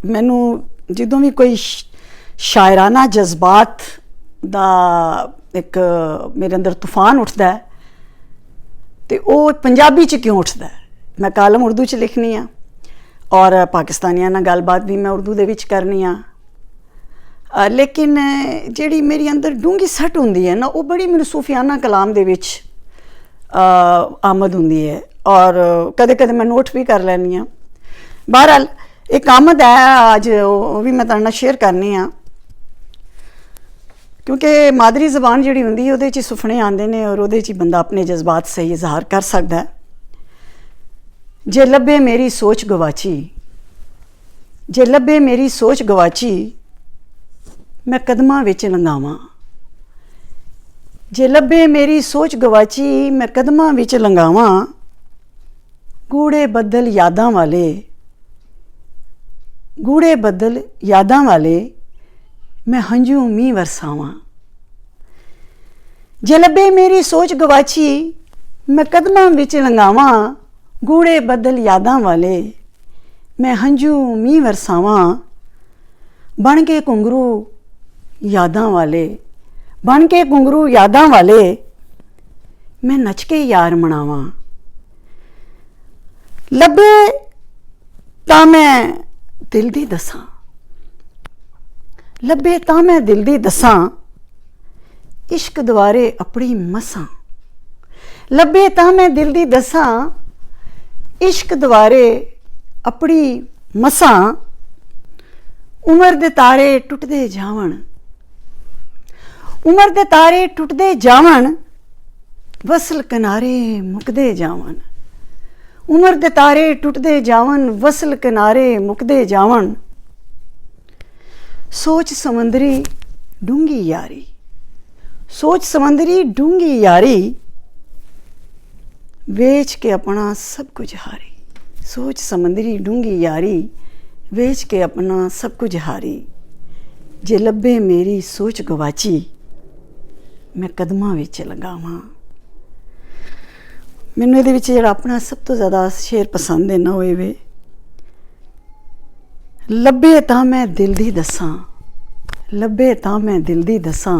मैनू ਜਦੋਂ भी कोई शायराना जज्बात ਦਾ एक मेरे अंदर तूफान उठता है तो वह पंजाबी च क्यों उठता है। मैं कालम उर्दू च लिखनी हाँ और पाकिस्तानियां नाल गलबात भी मैं उर्दू दे विच करनी हाँ, लेकिन जिहड़ी मेरी अंदर डूंगी सट हुंदी है ना वो बड़ी मैनूं सूफियाना कलाम दे विच आमद हुंदी है और कदे कदे मैं नोट भी कर लैनी हाँ। बहरहाल एक आमद है अज वो भी मैं तुहाडे नाल शेयर करनी हाँ, क्योंकि मादरी जबान जिहड़ी हुंदी है उहदे च सुफने आंदे ने और उहदे च बंदा अपने जज्बात सही इजहार कर सकदा है। जे लभे मेरी सोच गवाची, जे लभे मेरी सोच गवाची मैं कदमां विच लंघावां, जे लभे मेरी सोच गवाची मैं कदमां विच लंघावां, गूढ़े बदल यादां वाले, गूढ़े बदल यादां वाले मैं हंझू मीं वरसावां। जे लभे मेरी सोच गवाची मैं कदमां विच लंघावां, गूढ़े बदल यादां वाले मैं हंझू मीं वरसावां। बन के घुंघरू यादां वाले, बन के घुंघरू यादां वाले मैं नच के यार मनावां। लभे तां मैं दिल दी दसां, लभे तां मैं दिल दी दसां, इश्क द्वारे अपनी मसां। लभे तां मैं दिल दी दसां, इश्क द्वारे अपनी मसां। उमर दे तारे टुटदे जावन, उमर दे तारे टुटदे जावन, वसल किनारे मुकदे जावन। उमर दे तारे टुटदे जावन, वसल किनारे मुकदे जावन। सोच समंदरी डूंगी यारी, सोच समंदरी डूंगी यारी, वेच के अपना सब कुछ हारी। सोच समंदरी डूंगी यारी, वेच के अपना सब कुछ हारी। जे लभे मेरी सोच गवाची मैं कदमां विच लगावां। मैनूं इहदे विच जिहड़ा अपना सब तो ज़्यादा शेर पसंद है ना वो वे, लभे तां मैं दिल दी दसां, लभे तां मैं दिल दी दसां,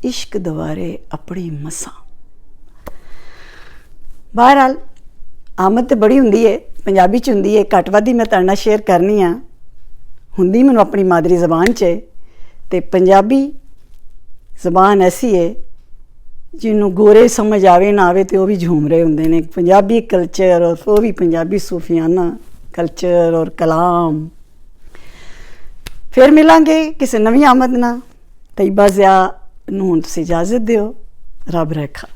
इश्क द्वारे अपनी मसां। बहरहाल आमद तो बड़ी हुंदी है, पंजाबी च हुंदी है, घट वध ही मैं तुहाडे नाल शेयर करनी हाँ। हुंदी मैनूं अपनी मादरी जबान च ते पंजाबी जबान ऐसी है जिन्हों गोरे समझ आवे ना आवे तो वह भी झूम रहे होंदे ने। पंजाबी कल्चर और वो भी पंजाबी सूफियाना कल्चर और कलाम। फिर मिलांगे किसी नवीं आमद नाल। तैयबा ज़िया नूं तुसीं इजाज़त दिओ। रब रखा।